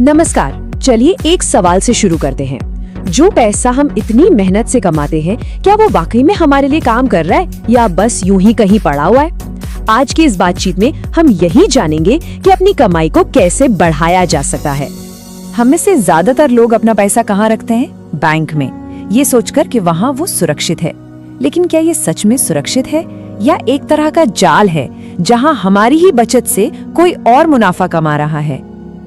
नमस्कार, चलिए एक सवाल से शुरू करते हैं। जो पैसा हम इतनी मेहनत से कमाते हैं, क्या वो वाकई में हमारे लिए काम कर रहा है या बस यूं ही कहीं पड़ा हुआ है? आज की इस बातचीत में हम यही जानेंगे कि अपनी कमाई को कैसे बढ़ाया जा सकता है। हम में से ज्यादातर लोग अपना पैसा कहाँ रखते हैं? बैंक में, ये सोचकर कि वहाँ वो सुरक्षित है। लेकिन क्या ये सच में सुरक्षित है या एक तरह का जाल है जहाँ हमारी ही बचत से कोई और मुनाफा कमा रहा है?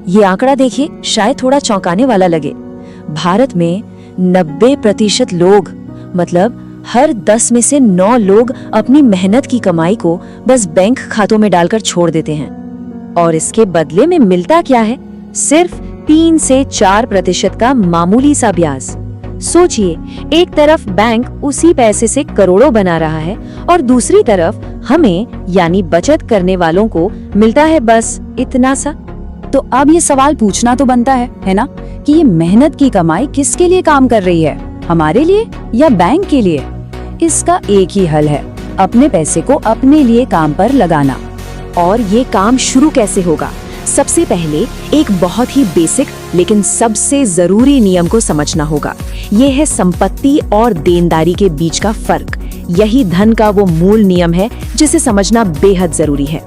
ये आंकड़ा देखिए, शायद थोड़ा चौंकाने वाला लगे। भारत में 90% लोग, मतलब हर 10 में से 9 लोग अपनी मेहनत की कमाई को बस बैंक खातों में डालकर छोड़ देते हैं। और इसके बदले में मिलता क्या है? सिर्फ 3 से 4% का मामूली सा ब्याज। सोचिए, एक तरफ बैंक उसी पैसे से करोड़ों बना रहा है और दूसरी तरफ हमें यानी बचत करने वालों को मिलता है बस इतना सा। तो अब ये सवाल पूछना तो बनता है ना, कि ये मेहनत की कमाई किसके लिए काम कर रही है? हमारे लिए या बैंक के लिए? इसका एक ही हल है, अपने पैसे को अपने लिए काम पर लगाना। और ये काम शुरू कैसे होगा? सबसे पहले एक बहुत ही बेसिक लेकिन सबसे जरूरी नियम को समझना होगा। ये है संपत्ति और देनदारी के बीच का फर्क। यही धन का वो मूल नियम है जिसे समझना बेहद जरूरी है।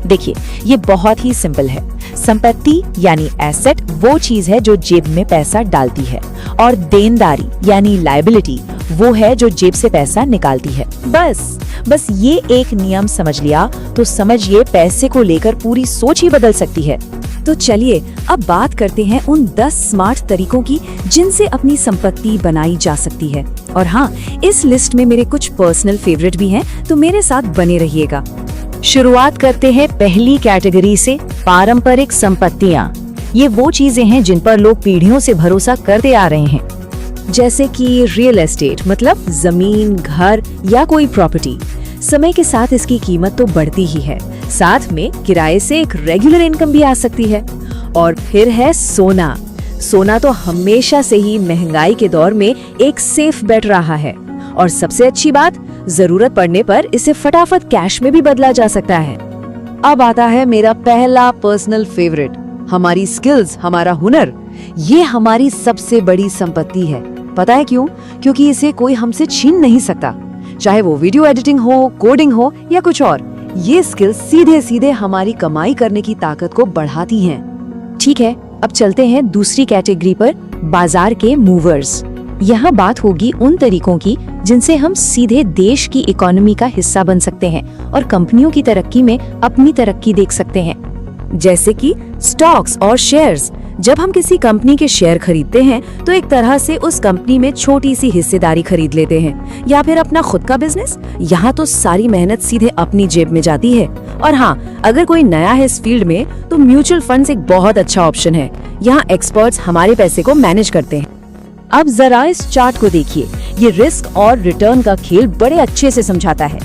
देखिए, ये बहुत ही सिंपल है। संपत्ति यानी एसेट वो चीज है जो जेब में पैसा डालती है, और देनदारी यानी लायबिलिटी वो है जो जेब से पैसा निकालती है। बस ये एक नियम समझ लिया तो समझिए पैसे को लेकर पूरी सोच ही बदल सकती है। तो चलिए अब बात करते हैं उन 10 स्मार्ट तरीकों की जिनसे अपनी संपत्ति बनाई जा सकती है। और हाँ, इस लिस्ट में मेरे कुछ पर्सनल फेवरेट भी हैं, तो मेरे साथ बने रहिएगा। शुरुआत करते हैं पहली कैटेगरी से, पारंपरिक संपत्तियां। ये वो चीजें हैं जिन पर लोग पीढ़ियों से भरोसा करते आ रहे हैं, जैसे कि रियल एस्टेट, मतलब जमीन, घर या कोई प्रॉपर्टी। समय के साथ इसकी कीमत तो बढ़ती ही है, साथ में किराए से एक रेगुलर इनकम भी आ सकती है। और फिर है सोना। सोना तो हमेशा से ही महंगाई के दौर में एक सेफ बेट रहा है, और सबसे अच्छी बात, जरूरत पड़ने पर इसे फटाफट कैश में भी बदला जा सकता है। अब आता है मेरा पहला पर्सनल फेवरेट, हमारी स्किल्स, हमारा हुनर। ये हमारी सबसे बड़ी संपत्ति है। पता है क्यों? क्योंकि इसे कोई हमसे छीन नहीं सकता, चाहे वो वीडियो एडिटिंग हो, कोडिंग हो या कुछ और। ये स्किल्स सीधे सीधे हमारी कमाई करने की ताकत को बढ़ाती हैं। ठीक है, अब चलते हैं दूसरी कैटेगरी पर, बाजार के मूवर्स। यहाँ बात होगी उन तरीकों की जिनसे हम सीधे देश की इकोनॉमी का हिस्सा बन सकते हैं और कंपनियों की तरक्की में अपनी तरक्की देख सकते हैं। जैसे कि स्टॉक्स और शेयर्स। जब हम किसी कंपनी के शेयर खरीदते हैं तो एक तरह से उस कंपनी में छोटी सी हिस्सेदारी खरीद लेते हैं, या फिर अपना खुद का बिजनेस। यहाँ तो सारी मेहनत सीधे अपनी जेब में जाती है। और हाँ, अगर कोई नया है इस फील्ड में तो म्यूचुअल फंड्स एक बहुत अच्छा ऑप्शन है। यहाँ एक्सपर्ट्स हमारे पैसे को मैनेज करते हैं। अब जरा इस चार्ट को देखिए, ये रिस्क और रिटर्न का खेल बड़े अच्छे से समझाता है।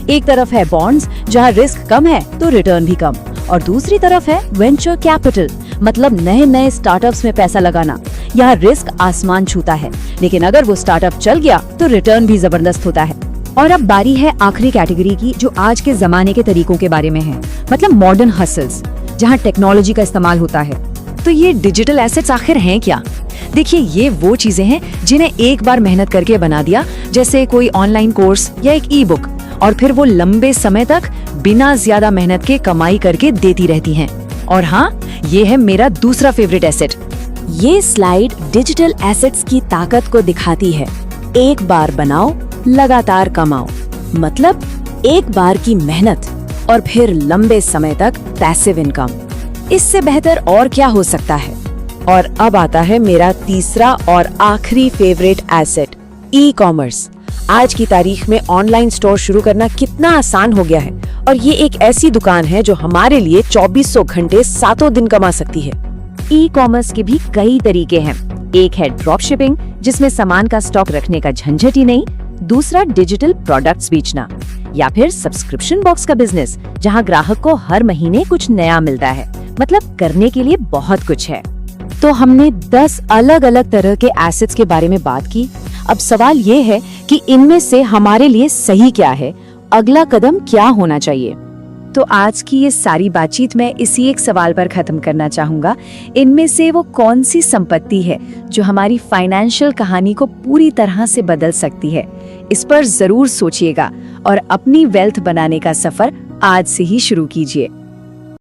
एक तरफ है बॉन्ड्स, जहाँ रिस्क कम है तो रिटर्न भी कम, और दूसरी तरफ है वेंचर कैपिटल, मतलब नए स्टार्टअप्स में पैसा लगाना। यहाँ रिस्क आसमान छूता है, लेकिन अगर वो स्टार्टअप चल गया तो रिटर्न भी जबरदस्त होता है। और अब बारी है आखिरी कैटेगरी की, जो आज के जमाने के तरीकों के बारे में है, मतलब मॉडर्न हसल्स, जहाँ टेक्नोलॉजी का इस्तेमाल होता है। तो ये डिजिटल एसेट्स आखिर हैं क्या? देखिए, ये वो चीजें हैं जिन्हें एक बार मेहनत करके बना दिया, जैसे कोई ऑनलाइन कोर्स या एक ई बुक, और फिर वो लंबे समय तक बिना ज्यादा मेहनत के कमाई करके देती रहती हैं। और हाँ, ये है मेरा दूसरा फेवरेट एसेट। ये स्लाइड डिजिटल एसेट्स की ताकत को दिखाती है। एक बार बनाओ, लगातार कमाओ, मतलब एक बार की मेहनत और फिर लंबे समय तक पैसिव इनकम। इससे बेहतर और क्या हो सकता है? और अब आता है मेरा तीसरा और आखिरी फेवरेट एसेट, ई कॉमर्स। आज की तारीख में ऑनलाइन स्टोर शुरू करना कितना आसान हो गया है, और ये एक ऐसी दुकान है जो हमारे लिए 2400 घंटे 7 दिन कमा सकती है। ई कॉमर्स के भी कई तरीके हैं। एक है ड्रॉप शिपिंग, जिसमें सामान का स्टॉक रखने का झंझट ही नहीं। दूसरा डिजिटल प्रोडक्ट्स बेचना, या फिर सब्सक्रिप्शन बॉक्स का बिजनेस, जहां ग्राहक को हर महीने कुछ नया मिलता है। मतलब करने के लिए बहुत कुछ है। तो हमने 10 अलग अलग तरह के एसेट्स के बारे में बात की। अब सवाल ये है कि इनमें से हमारे लिए सही क्या है, अगला कदम क्या होना चाहिए। तो आज की ये सारी बातचीत मैं इसी एक सवाल पर खत्म करना चाहूंगा, इनमें से वो कौन सी संपत्ति है जो हमारी फाइनेंशियल कहानी को पूरी तरह से बदल सकती है? इस पर जरूर सोचिएगा और अपनी वेल्थ बनाने का सफर आज से ही शुरू कीजिए।